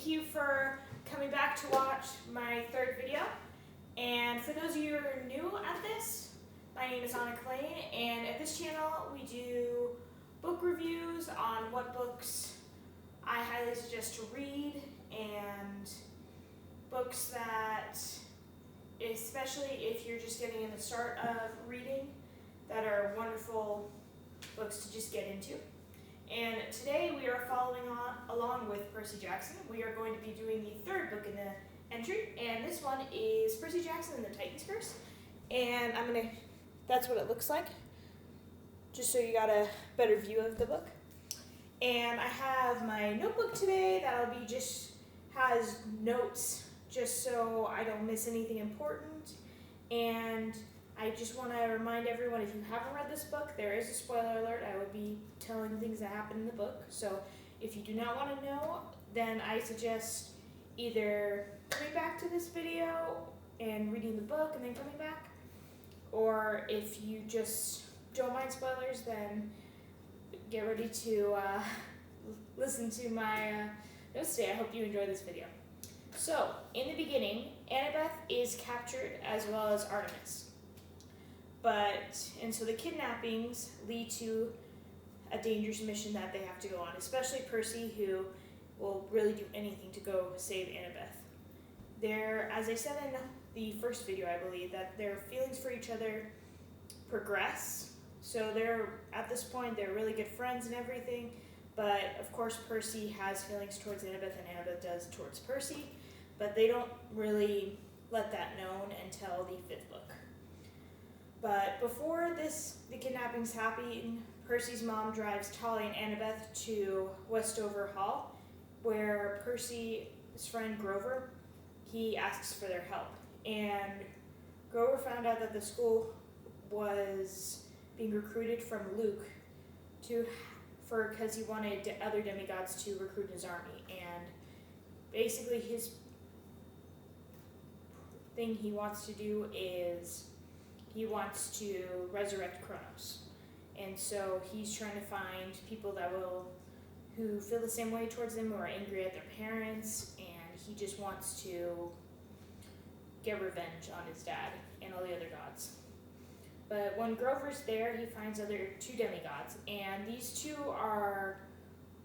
you for coming back to watch my third video. And for those of you who are new at this, my name is Anna Klein, and at this channel we do book reviews on what books I highly suggest to read, and books that, especially if you're just getting in the start of reading, that are wonderful books to just get into. And today we are following along with Percy Jackson. We are going to be doing the third book in the entry, and this one is Percy Jackson and the Titan's Curse. And that's what it looks like, just so you got a better view of the book. And I have my notebook today that'll be has notes just so I don't miss anything important. And I just want to remind everyone, if you haven't read this book, there is a spoiler alert. I will be telling things that happen in the book. So if you do not want to know, then I suggest either coming back to this video and reading the book and then coming back. Or if you just don't mind spoilers, then get ready to listen to my notes today. I hope you enjoy this video. So, in the beginning, Annabeth is captured as well as Artemis. And so the kidnappings lead to a dangerous mission that they have to go on, especially Percy, who will really do anything to go save Annabeth. As I said in the first video, I believe, that their feelings for each other progress. So at this point, they're really good friends and everything, but of course Percy has feelings towards Annabeth and Annabeth does towards Percy, but they don't really let that known until the fifth book. But before the kidnappings happen, Percy's mom drives Tolly and Annabeth to Westover Hall, where Percy's friend Grover, he asks for their help. And Grover found out that the school was being recruited from Luke because he wanted other demigods to recruit his army. And basically his thing he wants to do is he wants to resurrect Kronos. And so he's trying to find people who feel the same way towards them, who are angry at their parents, and he just wants to get revenge on his dad and all the other gods. But when Grover's there, he finds two demigods, and these two are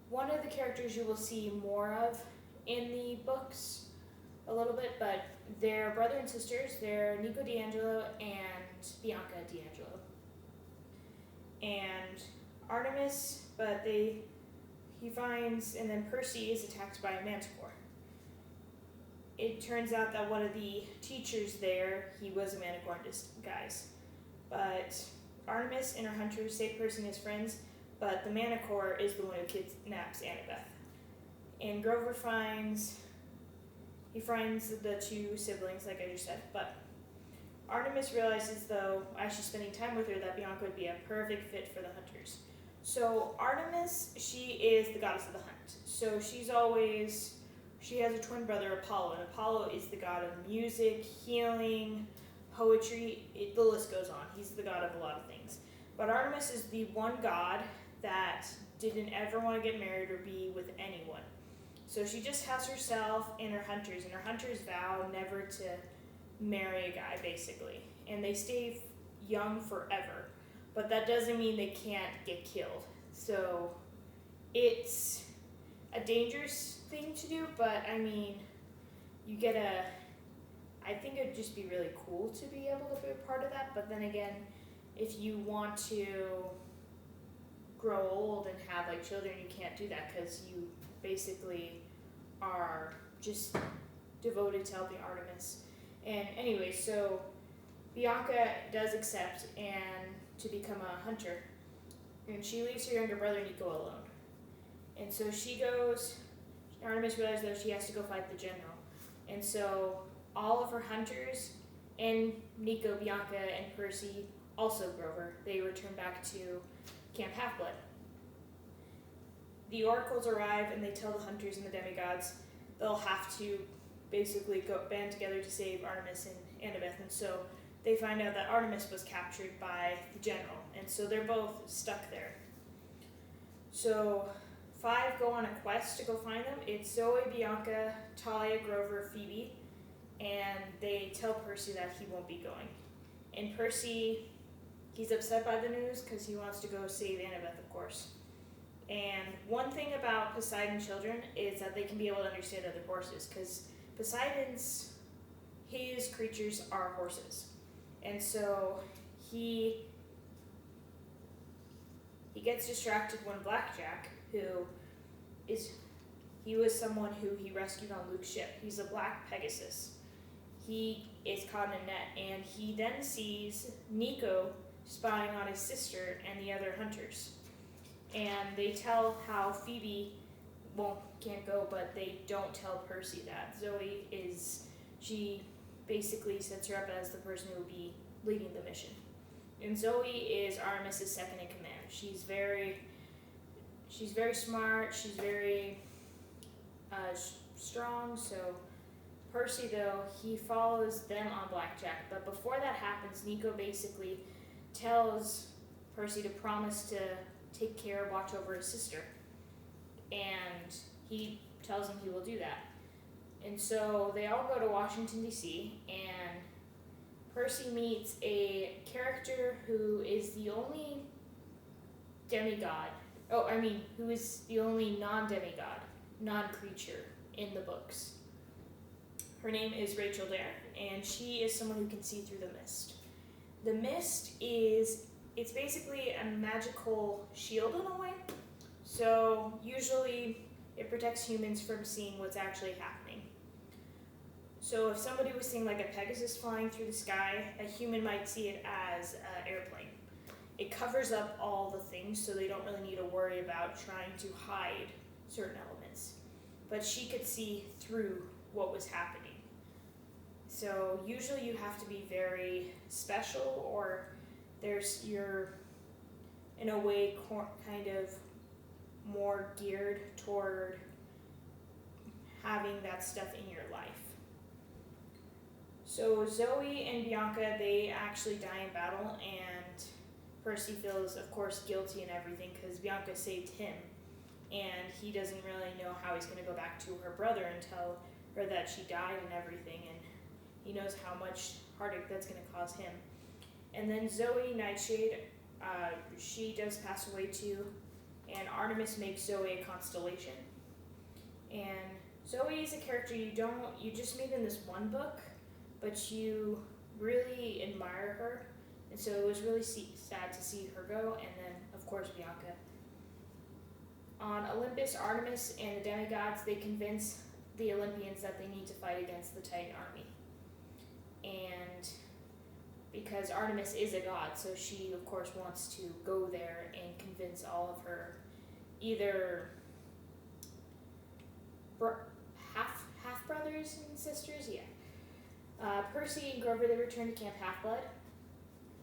one of the characters you will see more of in the books a little bit, but they're brother and sisters. They're Nico D'Angelo and Bianca D'Angelo. And Artemis, and then Percy is attacked by a manticore. It turns out that one of the teachers there, he was a manticore in disguise. But Artemis and her hunters save Percy and his friends, but the manticore is the one who kidnaps Annabeth. And Grover finds the two siblings, like I just said, but Artemis realizes, though, as she's spending time with her, that Bianca would be a perfect fit for the hunters. So Artemis, she is the goddess of the hunt. So she has a twin brother, Apollo, and Apollo is the god of music, healing, poetry, the list goes on. He's the god of a lot of things. But Artemis is the one god that didn't ever want to get married or be with anyone. So she just has herself and her hunters vow never to marry a guy, basically. And they stay young forever. But that doesn't mean they can't get killed. So it's a dangerous thing to do, but I mean, I think it would just be really cool to be able to be a part of that. But then again, if you want to grow old and have children, you can't do that because you basically are just devoted to helping Artemis. And anyway, so Bianca does accept to become a hunter, and she leaves her younger brother Nico alone. And so Artemis realizes that she has to go fight the general. And so all of her hunters, and Nico, Bianca, and Percy, also Grover, they return back to Camp Half-Blood. The oracles arrive, and they tell the hunters and the demigods they'll have to basically band together to save Artemis and Annabeth. And so they find out that Artemis was captured by the general, and so they're both stuck there. So 5 go on a quest to go find them. It's Zoe, Bianca, Talia, Grover, Phoebe, and they tell Percy that he won't be going. And Percy, he's upset by the news because he wants to go save Annabeth, of course. And one thing about Poseidon children is that they can be able to understand other horses, because his creatures are horses. And so he gets distracted when Blackjack, he was someone who he rescued on Luke's ship. He's a black Pegasus. He is caught in a net, and he then sees Nico spying on his sister and the other hunters. And they tell how Phoebe can't go, but they don't tell Percy that. She basically sets her up as the person who will be leading the mission. And Zoe is Artemis's second in command. She's very smart. She's very strong. So Percy, though, he follows them on Blackjack. But before that happens, Nico basically tells Percy to promise to take care, watch over his sister. And he tells him he will do that. And so they all go to Washington, D.C., and Percy meets a character who is the only who is the only non-demigod, non-creature in the books. Her name is Rachel Dare, and she is someone who can see through the mist. The mist it's basically a magical shield in a way. So usually it protects humans from seeing what's actually happening. So if somebody was seeing like a Pegasus flying through the sky, a human might see it as an airplane. It covers up all the things, so they don't really need to worry about trying to hide certain elements. But she could see through what was happening. So usually you have to be very special, or you're in a way kind of more geared toward having that stuff in your life. So Zoe and Bianca, they actually die in battle, and Percy feels, of course, guilty and everything because Bianca saved him, and he doesn't really know how he's going to go back to her brother and tell her that she died and everything, and he knows how much heartache that's going to cause him. And then Zoe Nightshade, she does pass away too, and Artemis makes Zoe a constellation. And Zoe is a character you just meet in this one book, but you really admire her, and so it was really sad to see her go. And then, of course, Bianca. On Olympus, Artemis and the demigods, they convince the Olympians that they need to fight against the Titan army. And because Artemis is a god, so she, of course, wants to go there and convince all of her either half-brothers and sisters, Percy and Grover, they return to Camp Half-Blood,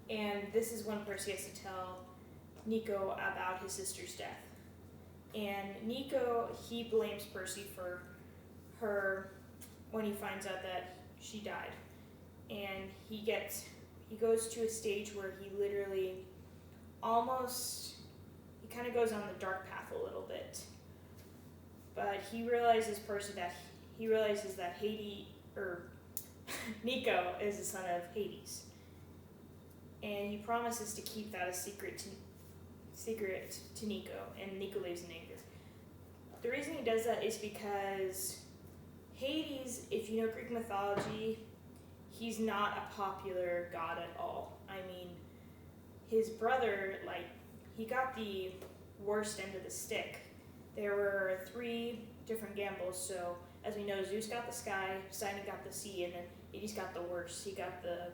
and this is when Percy has to tell Nico about his sister's death. And Nico, he blames Percy for her when he finds out that she died. And he goes to a stage where he literally he kind of goes on the dark path a little bit. But he realizes that Nico is the son of Hades. And he promises to keep that a secret to Nico, and Nico lives in anger. The reason he does that is because Hades, if you know Greek mythology, he's not a popular god at all. I mean, his brother, he got the worst end of the stick. There were 3 different gambles, so as we know, Zeus got the sky, Poseidon got the sea, and then Hades got the worst. He got the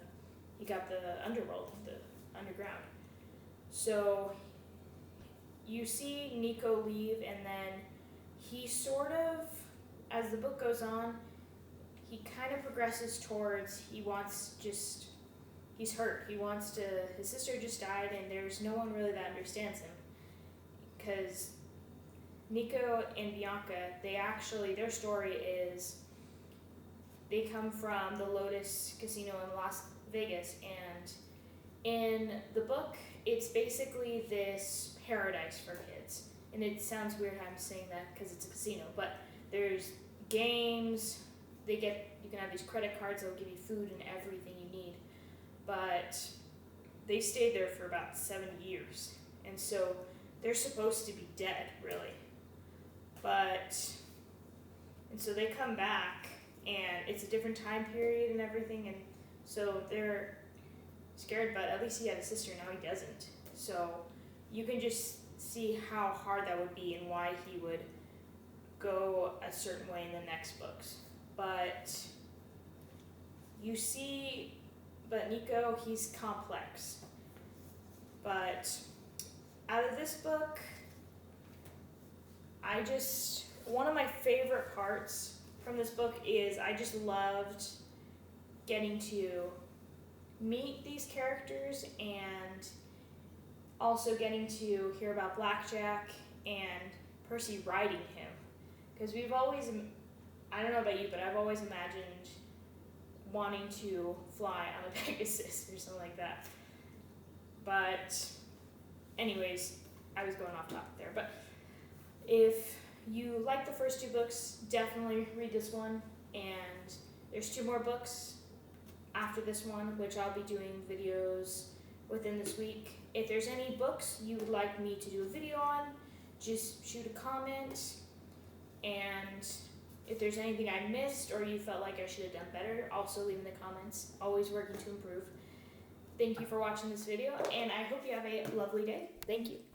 underworld, the underground. So you see Nico leave, and then he sort of, as the book goes on, he kind of progresses towards, he's hurt. His sister just died, and there's no one really that understands him. Because Nico and Bianca, their story is, they come from the Lotus Casino in Las Vegas, and in the book, it's basically this paradise for kids. and it sounds weird how I'm saying that because it's a casino, but there's games. You can have these credit cards that will give you food and everything you need, but they stayed there for about 7 years, and so they're supposed to be dead, really. And so they come back, and it's a different time period and everything, and so they're scared, but at least he had a sister, now he doesn't. So you can just see how hard that would be and why he would go a certain way in the next books. But Nico, he's complex. But out of this book, one of my favorite parts from this book is I just loved getting to meet these characters and also getting to hear about Blackjack and Percy riding him. Because I don't know about you, but I've always imagined wanting to fly on a Pegasus or something like that. But anyways, I was going off topic there. But if you like the first 2 books, definitely read this one. And there's 2 more books after this one, which I'll be doing videos within this week. If there's any books you would like me to do a video on, just shoot a comment. And if there's anything I missed or you felt like I should have done better, also leave in the comments. Always working to improve. Thank you for watching this video, and I hope you have a lovely day. Thank you.